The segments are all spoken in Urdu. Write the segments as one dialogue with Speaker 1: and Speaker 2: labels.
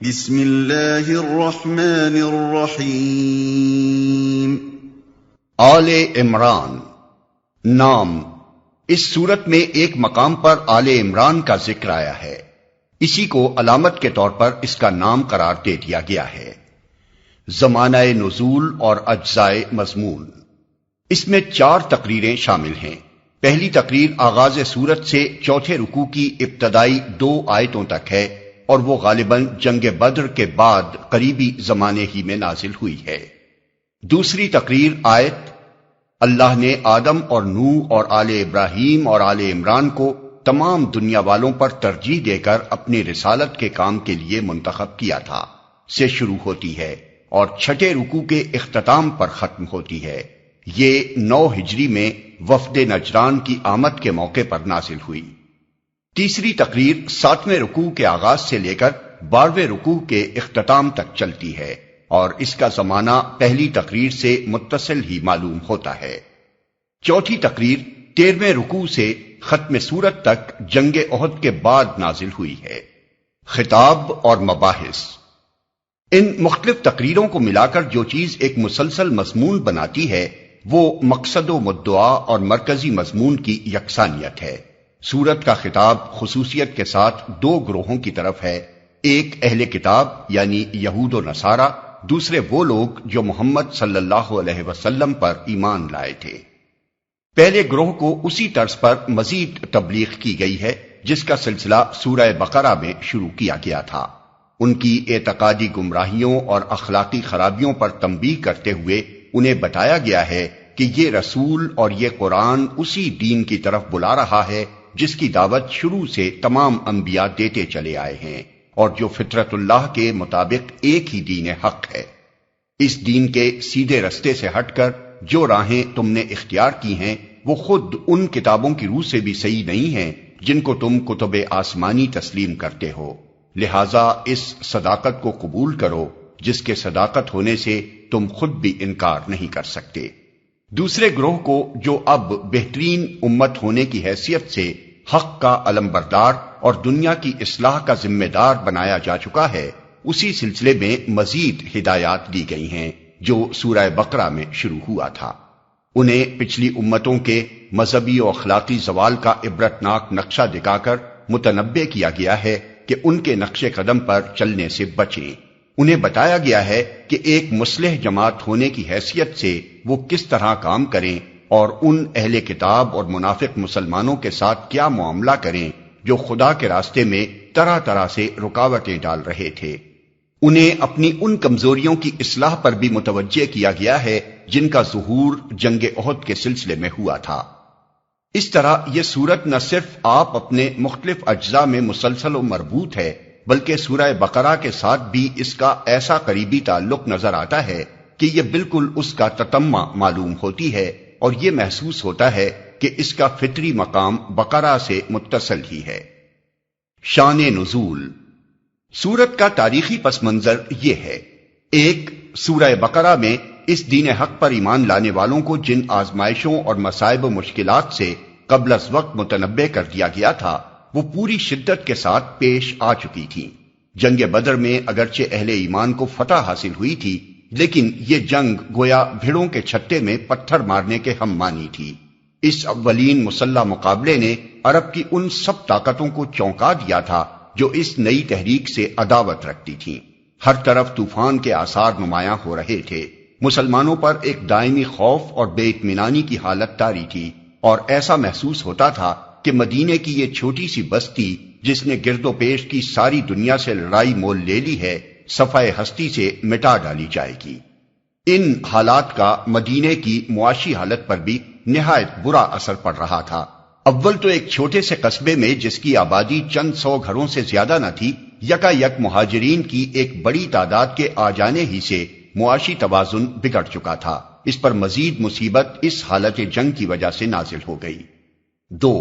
Speaker 1: بسم اللہ الرحمن الرحیم۔
Speaker 2: آل عمران نام۔ اس صورت میں ایک مقام پر آل عمران کا ذکر آیا ہے، اسی کو علامت کے طور پر اس کا نام قرار دے دیا گیا ہے۔ زمانہ نزول اور اجزائے مضمون، اس میں 4 تقریریں شامل ہیں۔ پہلی تقریر آغاز سورت سے چوتھے رکوع کی ابتدائی 2 آیتوں تک ہے، اور وہ غالباً جنگ بدر کے بعد قریبی زمانے ہی میں نازل ہوئی ہے۔ دوسری تقریر آیت اللہ نے آدم اور نوح اور آل ابراہیم اور آل عمران کو تمام دنیا والوں پر ترجیح دے کر اپنی رسالت کے کام کے لیے منتخب کیا تھا سے شروع ہوتی ہے اور چھٹے رکوع کے اختتام پر ختم ہوتی ہے۔ یہ 9 ہجری میں وفد نجران کی آمد کے موقع پر نازل ہوئی۔ تیسری تقریر 7ویں رکوع کے آغاز سے لے کر 12ویں رکوع کے اختتام تک چلتی ہے، اور اس کا زمانہ پہلی تقریر سے متصل ہی معلوم ہوتا ہے۔ چوتھی تقریر 13ویں رکوع سے ختم سورت تک جنگ احد کے بعد نازل ہوئی ہے۔ خطاب اور مباحث، ان مختلف تقریروں کو ملا کر جو چیز ایک مسلسل مضمون بناتی ہے وہ مقصد و مدعا اور مرکزی مضمون کی یکسانیت ہے۔ سورت کا خطاب خصوصیت کے ساتھ 2 گروہوں کی طرف ہے، ایک اہل کتاب یعنی یہود و نصارہ، دوسرے وہ لوگ جو محمد صلی اللہ علیہ وسلم پر ایمان لائے تھے۔ پہلے گروہ کو اسی طرز پر مزید تبلیغ کی گئی ہے جس کا سلسلہ سورہ بقرہ میں شروع کیا گیا تھا۔ ان کی اعتقادی گمراہیوں اور اخلاقی خرابیوں پر تنبیہ کرتے ہوئے انہیں بتایا گیا ہے کہ یہ رسول اور یہ قرآن اسی دین کی طرف بلا رہا ہے جس کی دعوت شروع سے تمام انبیاء دیتے چلے آئے ہیں، اور جو فطرت اللہ کے مطابق ایک ہی دین حق ہے۔ اس دین کے سیدھے رستے سے ہٹ کر جو راہیں تم نے اختیار کی ہیں وہ خود ان کتابوں کی روح سے بھی صحیح نہیں ہیں جن کو تم کتب آسمانی تسلیم کرتے ہو، لہذا اس صداقت کو قبول کرو جس کے صداقت ہونے سے تم خود بھی انکار نہیں کر سکتے۔ دوسرے گروہ کو جو اب بہترین امت ہونے کی حیثیت سے حق کا علمبردار اور دنیا کی اصلاح کا ذمہ دار بنایا جا چکا ہے، اسی سلسلے میں مزید ہدایات دی گئی ہیں جو سورہ بقرہ میں شروع ہوا تھا۔ انہیں پچھلی امتوں کے مذہبی و اخلاقی زوال کا عبرتناک نقشہ دکھا کر متنبع کیا گیا ہے کہ ان کے نقش قدم پر چلنے سے بچیں۔ انہیں بتایا گیا ہے کہ ایک مصلح جماعت ہونے کی حیثیت سے وہ کس طرح کام کریں اور ان اہل کتاب اور منافق مسلمانوں کے ساتھ کیا معاملہ کریں جو خدا کے راستے میں طرح طرح سے رکاوٹیں ڈال رہے تھے۔ انہیں اپنی ان کمزوریوں کی اصلاح پر بھی متوجہ کیا گیا ہے جن کا ظہور جنگ احد کے سلسلے میں ہوا تھا۔ اس طرح یہ سورت نہ صرف آپ اپنے مختلف اجزاء میں مسلسل و مربوط ہے بلکہ سورہ بقرہ کے ساتھ بھی اس کا ایسا قریبی تعلق نظر آتا ہے کہ یہ بالکل اس کا تتمہ معلوم ہوتی ہے، اور یہ محسوس ہوتا ہے کہ اس کا فطری مقام بقرہ سے متصل ہی ہے۔ شان نزول، سورت کا تاریخی پس منظر یہ ہے۔ ایک، سورہ بقرہ میں اس دین حق پر ایمان لانے والوں کو جن آزمائشوں اور مصائب و مشکلات سے قبل از وقت متنبع کر دیا گیا تھا وہ پوری شدت کے ساتھ پیش آ چکی تھیں۔ جنگ بدر میں اگرچہ اہل ایمان کو فتح حاصل ہوئی تھی، لیکن یہ جنگ گویا بھیڑوں کے چھتے میں پتھر مارنے کے ہم مانی تھی۔ اس اولین مسلح مقابلے نے عرب کی ان سب طاقتوں کو چونکا دیا تھا جو اس نئی تحریک سے عداوت رکھتی تھیں۔ ہر طرف طوفان کے آثار نمایاں ہو رہے تھے، مسلمانوں پر ایک دائمی خوف اور بے اطمینانی کی حالت طاری تھی، اور ایسا محسوس ہوتا تھا کہ مدینے کی یہ چھوٹی سی بستی جس نے گرد و پیش کی ساری دنیا سے لڑائی مول لے لی ہے صفحہ ہستی سے مٹا ڈالی جائے گی۔ ان حالات کا مدینے کی معاشی حالت پر بھی نہایت برا اثر پڑ رہا تھا۔ اول تو ایک چھوٹے سے قصبے میں جس کی آبادی چند 100 گھروں سے زیادہ نہ تھی، یکا یک مہاجرین کی ایک بڑی تعداد کے آ جانے ہی سے معاشی توازن بگڑ چکا تھا۔ اس پر مزید مصیبت اس حالت جنگ کی وجہ سے نازل ہو گئی۔ 2،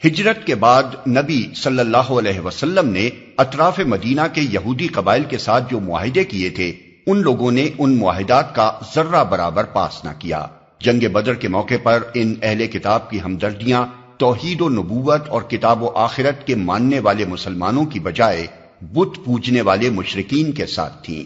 Speaker 2: ہجرت کے بعد نبی صلی اللہ علیہ وسلم نے اطراف مدینہ کے یہودی قبائل کے ساتھ جو معاہدے کیے تھے ان لوگوں نے ان معاہدات کا ذرہ برابر پاس نہ کیا۔ جنگ بدر کے موقع پر ان اہل کتاب کی ہمدردیاں توحید و نبوت اور کتاب و آخرت کے ماننے والے مسلمانوں کی بجائے بت پوجنے والے مشرکین کے ساتھ تھیں۔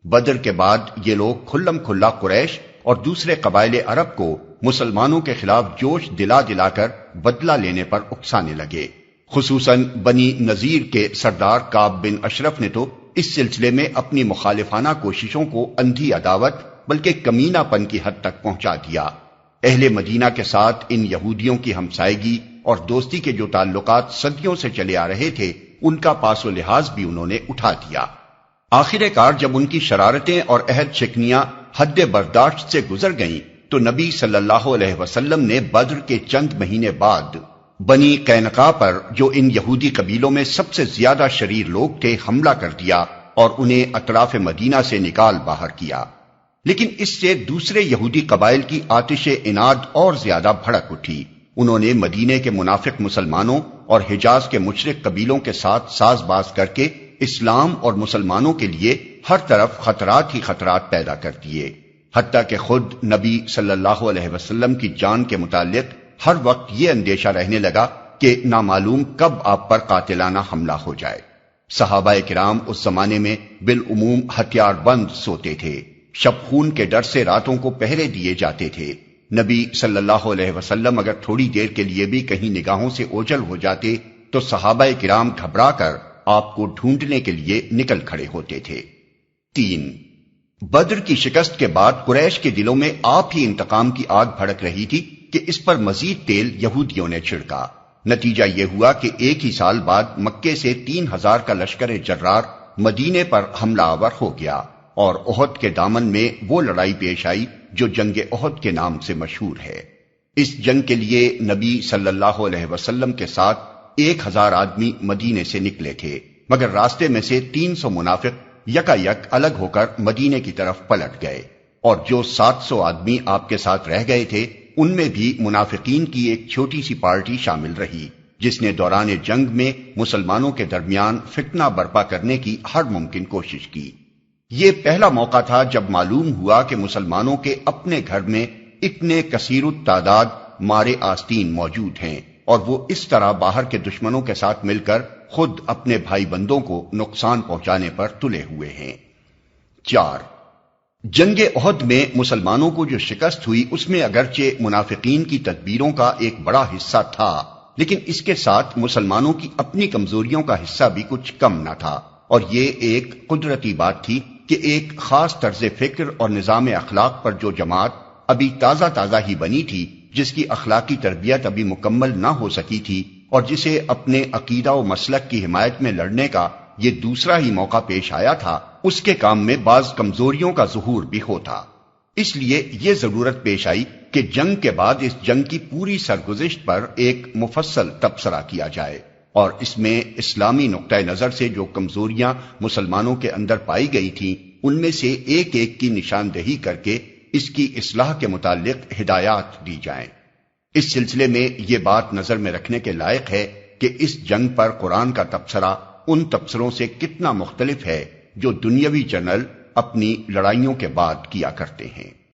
Speaker 2: بدر کے بعد یہ لوگ کھلم کھلا قریش اور دوسرے قبائل عرب کو مسلمانوں کے خلاف جوش دلا دلا کر بدلہ لینے پر اکسانے لگے۔ خصوصاً بنی نذیر کے سردار کعب بن اشرف نے تو اس سلسلے میں اپنی مخالفانہ کوششوں کو اندھی عداوت بلکہ کمینہ پن کی حد تک پہنچا دیا۔ اہل مدینہ کے ساتھ ان یہودیوں کی ہمسائیگی اور دوستی کے جو تعلقات صدیوں سے چلے آ رہے تھے ان کا پاس و لحاظ بھی انہوں نے اٹھا دیا۔ آخر کار جب ان کی شرارتیں اور عہد شکنیاں حد برداشت سے گزر گئیں تو نبی صلی اللہ علیہ وسلم نے بدر کے چند مہینے بعد بنی قینقاع پر، جو ان یہودی قبیلوں میں سب سے زیادہ شریر لوگ تھے، حملہ کر دیا اور انہیں اطراف مدینہ سے نکال باہر کیا۔ لیکن اس سے دوسرے یہودی قبائل کی آتش اناد اور زیادہ بھڑک اٹھی۔ انہوں نے مدینے کے منافق مسلمانوں اور حجاز کے مشرک قبیلوں کے ساتھ ساز باز کر کے اسلام اور مسلمانوں کے لیے ہر طرف خطرات ہی خطرات پیدا کر دیے، حتیٰ کہ خود نبی صلی اللہ علیہ وسلم کی جان کے متعلق ہر وقت یہ اندیشہ رہنے لگا کہ نامعلوم کب آپ پر قاتلانہ حملہ ہو جائے۔ صحابہ کرام اس زمانے میں بالعموم ہتھیار بند سوتے تھے، شب خون کے ڈر سے راتوں کو پہرے دیے جاتے تھے۔ نبی صلی اللہ علیہ وسلم اگر تھوڑی دیر کے لیے بھی کہیں نگاہوں سے اوجھل ہو جاتے تو صحابہ کرام گھبرا کر آپ کو ڈھونڈنے کے لیے نکل کھڑے ہوتے تھے۔ 3. بدر کی شکست کے بعد قریش کے دلوں میں آپ ہی انتقام کی آگ بھڑک رہی تھی کہ اس پر مزید تیل یہودیوں نے چھڑکا۔ نتیجہ یہ ہوا کہ ایک ہی سال بعد مکے سے 3000 کا لشکر جرار مدینے پر حملہ آور ہو گیا اور احد کے دامن میں وہ لڑائی پیش آئی جو جنگ احد کے نام سے مشہور ہے۔ اس جنگ کے لیے نبی صلی اللہ علیہ وسلم کے ساتھ 1000 آدمی مدینے سے نکلے تھے، مگر راستے میں سے 300 منافق یکا یک الگ ہو کر مدینے کی طرف پلٹ گئے، اور جو 700 آدمی آپ کے ساتھ رہ گئے تھے ان میں بھی منافقین کی ایک چھوٹی سی پارٹی شامل رہی جس نے دوران جنگ میں مسلمانوں کے درمیان فتنہ برپا کرنے کی ہر ممکن کوشش کی۔ یہ پہلا موقع تھا جب معلوم ہوا کہ مسلمانوں کے اپنے گھر میں اتنے کثیر التعداد مارے آستین موجود ہیں، اور وہ اس طرح باہر کے دشمنوں کے ساتھ مل کر خود اپنے بھائی بندوں کو نقصان پہنچانے پر تلے ہوئے ہیں۔ 4. جنگ احد میں مسلمانوں کو جو شکست ہوئی اس میں اگرچہ منافقین کی تدبیروں کا ایک بڑا حصہ تھا، لیکن اس کے ساتھ مسلمانوں کی اپنی کمزوریوں کا حصہ بھی کچھ کم نہ تھا، اور یہ ایک قدرتی بات تھی کہ ایک خاص طرز فکر اور نظام اخلاق پر جو جماعت ابھی تازہ تازہ ہی بنی تھی، جس کی اخلاقی تربیت ابھی مکمل نہ ہو سکی تھی، اور جسے اپنے عقیدہ و مسلک کی حمایت میں لڑنے کا یہ دوسرا ہی موقع پیش آیا تھا، اس کے کام میں بعض کمزوریوں کا ظہور بھی ہوتا۔ اس لیے یہ ضرورت پیش آئی کہ جنگ کے بعد اس جنگ کی پوری سرگزشت پر ایک مفصل تبصرہ کیا جائے، اور اس میں اسلامی نقطہ نظر سے جو کمزوریاں مسلمانوں کے اندر پائی گئی تھیں ان میں سے ایک ایک کی نشاندہی کر کے اس کی اصلاح کے متعلق ہدایات دی جائیں۔ اس سلسلے میں یہ بات نظر میں رکھنے کے لائق ہے کہ اس جنگ پر قرآن کا تبصرہ ان تبصروں سے کتنا مختلف ہے جو دنیاوی جنرل اپنی لڑائیوں کے بعد کیا کرتے ہیں۔